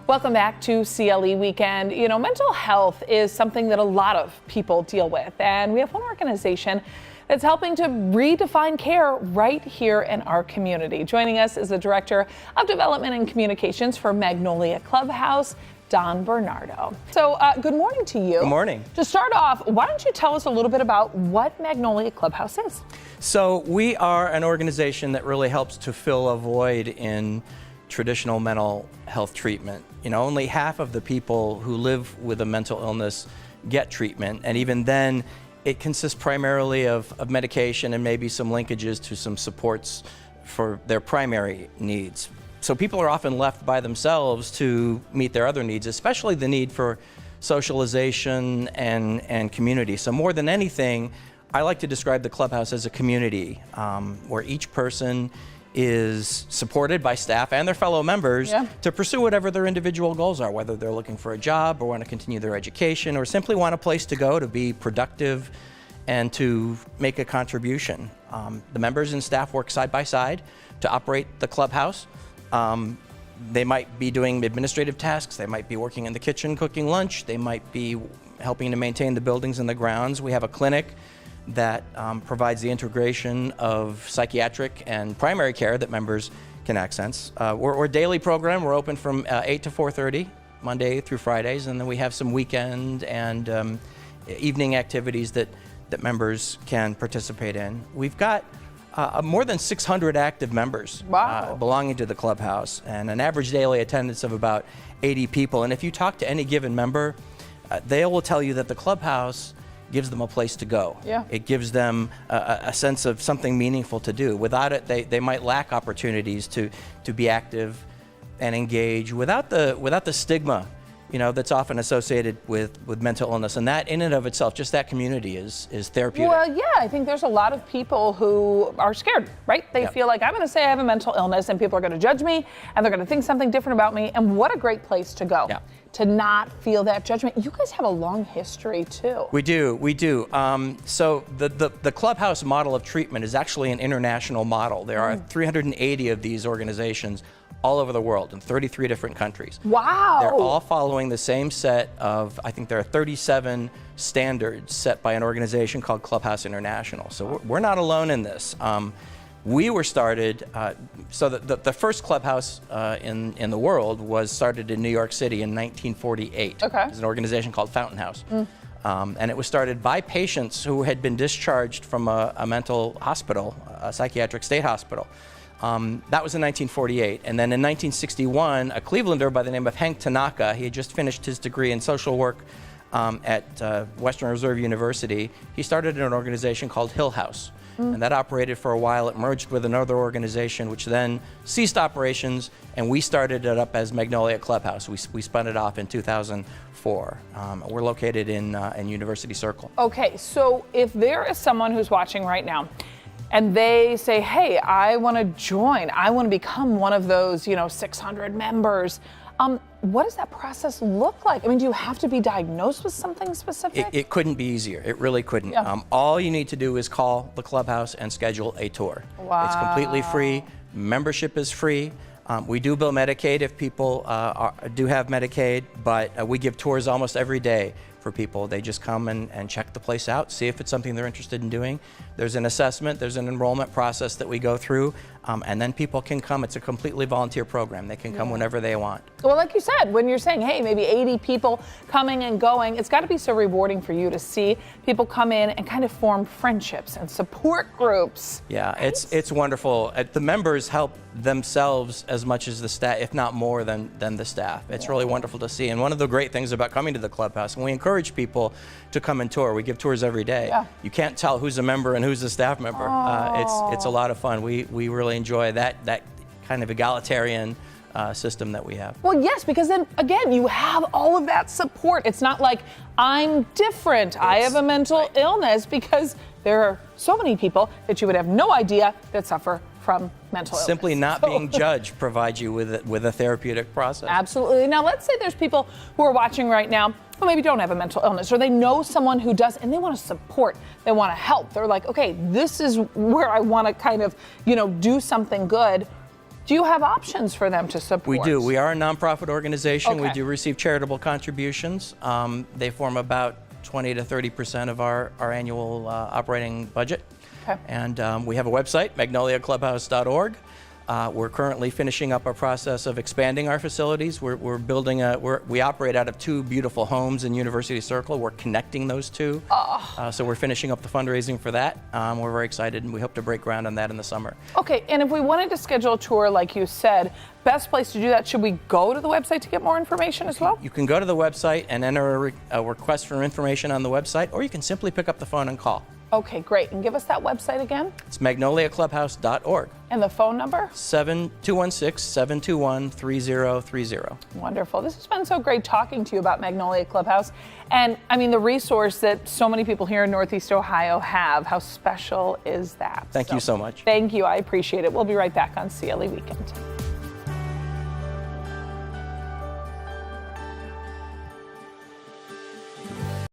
Welcome back to CLE Weekend. You know, mental health is something that a lot of people deal with, and we have one organization that's helping to redefine care right here in our community. Joining us is the Director of Development and Communications for Magnolia Clubhouse, Don Bernardo. So good morning to you. Good morning. To start off, why don't you tell us a little bit about what Magnolia Clubhouse is? So we are an organization that really helps to fill a void in traditional mental health treatment. You know, only half of the people who live with a mental illness get treatment, and even then it consists primarily of medication and maybe some linkages to some supports for their primary needs. So people are often left by themselves to meet their other needs, especially the need for socialization and community. So more than anything, I like to describe the clubhouse as a community where each person is supported by staff and their fellow members to pursue whatever their individual goals are, whether they're looking for a job or want to continue their education or simply want a place to go to be productive and to make a contribution. The members and staff work side by side to operate the clubhouse. They might be doing administrative tasks, they might be working in the kitchen cooking lunch, they might be helping to maintain the buildings and the grounds. We have a clinic that provides the integration of psychiatric and primary care that members can access. We're a daily program. We're open from 8 to 4:30, Monday through Fridays, and then we have some weekend and evening activities that members can participate in. We've got more than 600 active members belonging to the clubhouse and an average daily attendance of about 80 people. And if you talk to any given member, they will tell you that the clubhouse gives them a place to go. It gives them a sense of something meaningful to do. Without it, they might lack opportunities to be active and engage without the stigma, you know, that's often associated with mental illness. And that in and of itself, just that community is therapeutic. Well, yeah, I think there's a lot of people who are scared, right? They feel like, I'm going to say I have a mental illness and people are going to judge me and they're going to think something different about me. And what a great place to go. To not feel that judgment. You guys have a long history too. We do. So the clubhouse model of treatment is actually an international model. There are 380 of these organizations all over the world in 33 different countries. Wow. They're all following the same set of, I think there are 37 standards set by an organization called Clubhouse International. So we're not alone in this. We were started, so the first clubhouse in the world was started in New York City in 1948. Okay. It was an organization called Fountain House. And it was started by patients who had been discharged from a mental hospital, a psychiatric state hospital. That was in 1948. And then in 1961, a Clevelander by the name of Hank Tanaka, he had just finished his degree in social work at Western Reserve University. He started an organization called Hill House. And that operated for a while. It merged with another organization, which then ceased operations, and we started it up as Magnolia Clubhouse. We spun it off in 2004. We're located in University Circle. Okay, so if there is someone who's watching right now, and they say, hey, I want to join, I want to become one of those, 600 members. What does that process look like? I mean, do you have to be diagnosed with something specific? It couldn't be easier. It really couldn't. All you need to do is call the clubhouse and schedule a tour. Wow. It's completely free. Membership is free. We do bill Medicaid if people do have Medicaid, but we give tours almost every day for people. They just come and check the place out, see if it's something they're interested in doing. There's an assessment, there's an enrollment process that we go through, and then people can come. It's a completely volunteer program. They can come whenever they want. Well, like you said, when you're saying, hey, maybe 80 people coming and going, it's got to be so rewarding for you to see people come in and kind of form friendships and support groups. Yeah, right? it's wonderful. The members help themselves as much as the staff, if not more than the staff. It's really wonderful to see. And one of the great things about coming to the clubhouse, and we encourage people to come and tour. We give tours every day. You can't tell who's a member and who's a staff member. It's a lot of fun. We really enjoy that kind of egalitarian system that we have. Well, yes, because then again, you have all of that support. It's not like I'm different. I have a mental illness, because there are so many people that you would have no idea that suffer from mental illness. Simply not being judged provides you with a therapeutic process. Absolutely. Now, let's say there's people who are watching right now who maybe don't have a mental illness, or they know someone who does, and they want to support, they want to help. They're like, okay, this is where I want to kind of, do something good. Do you have options for them to support? We do. We are a nonprofit organization. We Okay. do receive charitable contributions. They form about 20 to 30% of our annual operating budget. Okay. And we have a website, magnoliaclubhouse.org. We're currently finishing up our process of expanding our facilities. We're building we operate out of 2 beautiful homes in University Circle. We're connecting those two. So we're finishing up the fundraising for that. We're very excited, and we hope to break ground on that in the summer. Okay, and if we wanted to schedule a tour, like you said, best place to do that, should we go to the website to get more information as well? You can go to the website and enter a request for information on the website, or you can simply pick up the phone and call. Okay, great. And give us that website again. It's magnoliaclubhouse.org. And the phone number? 216-721-3030. Wonderful. This has been so great talking to you about Magnolia Clubhouse. And I mean, the resource that so many people here in Northeast Ohio have. How special is that? Thank you so much. Thank you. I appreciate it. We'll be right back on CLE Weekend.